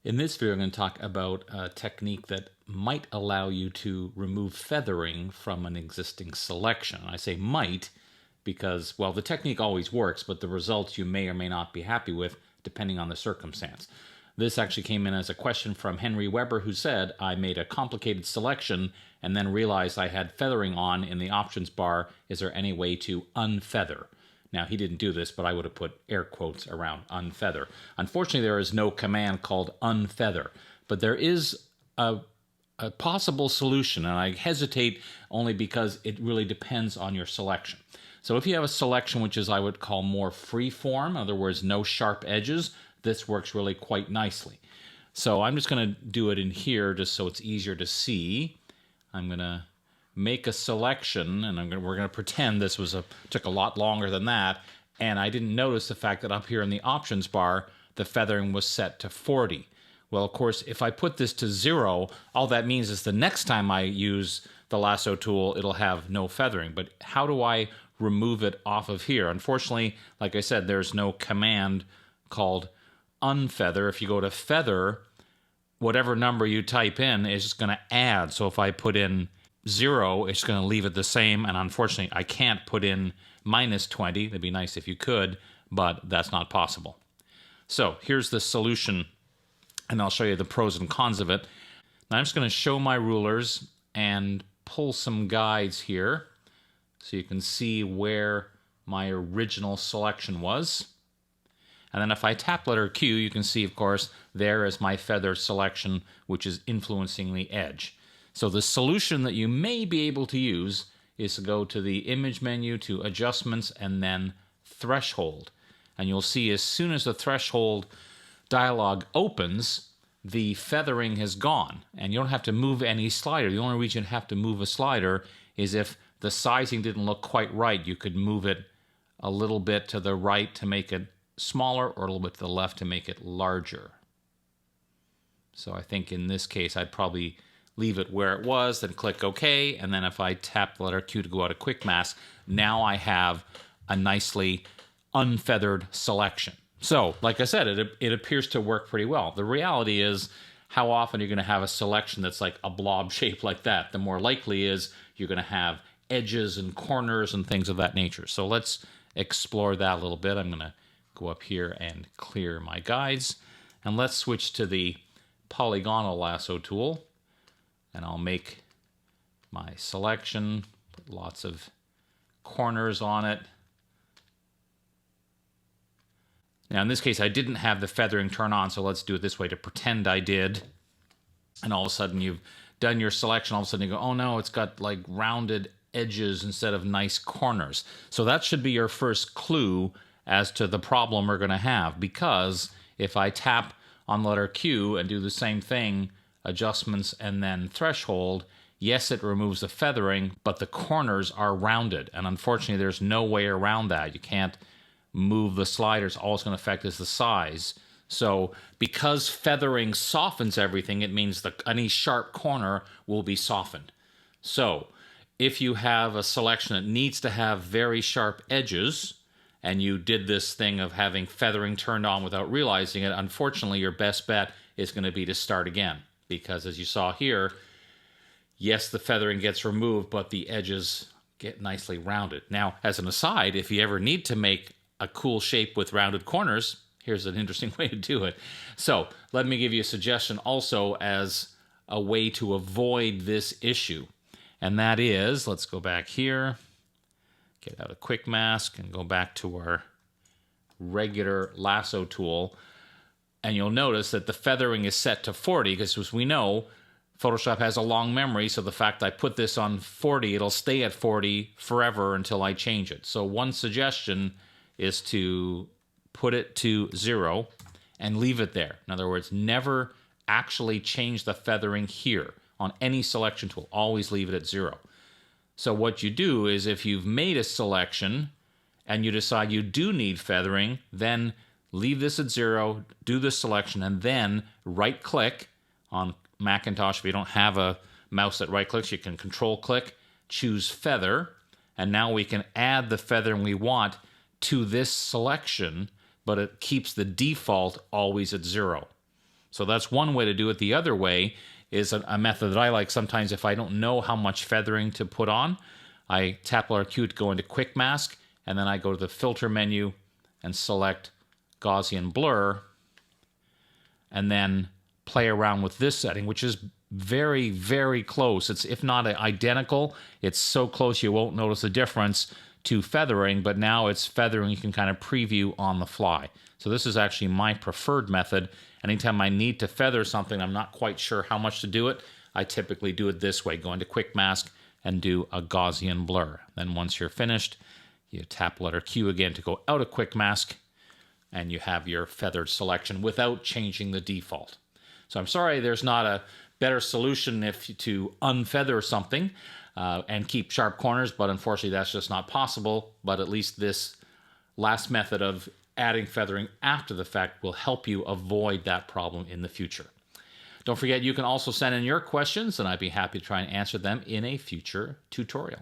In this video, I'm going to talk about a technique that might allow you to remove feathering from an existing selection. I say might because, well, the technique always works, but the results you may or may not be happy with depending on the circumstance. This actually came in as a question from Henry Weber, who said, I made a complicated selection and then realized I had feathering on in the options bar. Is there any way to unfeather? Now, he didn't do this, but I would have put air quotes around unfeather. Unfortunately, there is no command called unfeather, but there is a possible solution, and I hesitate only because it really depends on your selection. So if you have a selection which is, I would call, more free form, in other words, no sharp edges, this works really quite nicely. So I'm just going to do it in here just so it's easier to see. I'm going to make a selection, and we're going to pretend this took a lot longer than that, and I didn't notice the fact that up here in the options bar, the feathering was set to 40. Well, of course, if I put this to 0, all that means is the next time I use the lasso tool, it'll have no feathering. But how do I remove it off of here? Unfortunately, like I said, there's no command called unfeather. If you go to feather, whatever number you type in is just going to add. So if I put in 0, it's going to leave it the same, and unfortunately I can't put in -20. It'd be nice if you could, but that's not possible. So here's the solution, and I'll show you the pros and cons of it. Now I'm just going to show my rulers and pull some guides here so you can see where my original selection was. And then if I tap letter Q, you can see, of course, there is my feather selection, which is influencing the edge. So the solution that you may be able to use is to go to the image menu, to adjustments, and then threshold. And you'll see as soon as the threshold dialog opens, the feathering has gone. And you don't have to move any slider. The only reason you have to move a slider is if the sizing didn't look quite right. You could move it a little bit to the right to make it smaller, or a little bit to the left to make it larger. So I think in this case, I'd probably leave it where it was, then click OK, and then if I tap the letter Q to go out of Quick Mask, now I have a nicely unfeathered selection. So, like I said, it appears to work pretty well. The reality is, how often are you going to have a selection that's like a blob shape like that? The more likely is you're going to have edges and corners and things of that nature. So let's explore that a little bit. I'm going to go up here and clear my guides, and let's switch to the polygonal lasso tool. And I'll make my selection, put lots of corners on it. Now in this case, I didn't have the feathering turn on, so let's do it this way to pretend I did. And all of a sudden you've done your selection, all of a sudden you go, oh no, it's got like rounded edges instead of nice corners. So that should be your first clue as to the problem we're going to have, because if I tap on the letter Q and do the same thing, adjustments and then threshold, yes, it removes the feathering, but the corners are rounded, and unfortunately there's no way around that. You can't move the sliders. All it's going to affect is the size. So because feathering softens everything, it means that any sharp corner will be softened. So if you have a selection that needs to have very sharp edges, and you did this thing of having feathering turned on without realizing it, unfortunately your best bet is going to be to start again. Because as you saw here, yes, the feathering gets removed, but the edges get nicely rounded. Now, as an aside, if you ever need to make a cool shape with rounded corners, here's an interesting way to do it. So let me give you a suggestion also as a way to avoid this issue. And that is, let's go back here, get out of Quick Mask, and go back to our regular lasso tool. And you'll notice that the feathering is set to 40, because as we know, Photoshop has a long memory, so the fact I put this on 40, it'll stay at 40 forever until I change it. So one suggestion is to put it to 0 and leave it there. In other words, never actually change the feathering here on any selection tool. Always leave it at 0. So what you do is, if you've made a selection and you decide you do need feathering, then leave this at 0, do the selection, and then right-click on Macintosh. If you don't have a mouse that right-clicks, you can control-click, choose Feather, and now we can add the feathering we want to this selection, but it keeps the default always at 0. So that's one way to do it. The other way is a method that I like sometimes if I don't know how much feathering to put on. I tap letter Q to go into Quick Mask, and then I go to the Filter menu and select Gaussian Blur, and then play around with this setting, which is very, very close. It's, if not identical, it's so close you won't notice a difference to feathering, but now it's feathering you can kind of preview on the fly. So this is actually my preferred method. Anytime I need to feather something, I'm not quite sure how much to do it, I typically do it this way. Go into Quick Mask and do a Gaussian blur. Then once you're finished, you tap letter Q again to go out of Quick Mask, and you have your feathered selection without changing the default. So I'm sorry there's not a better solution to unfeather something and keep sharp corners, but unfortunately that's just not possible. But at least this last method of adding feathering after the fact will help you avoid that problem in the future. Don't forget, you can also send in your questions, and I'd be happy to try and answer them in a future tutorial.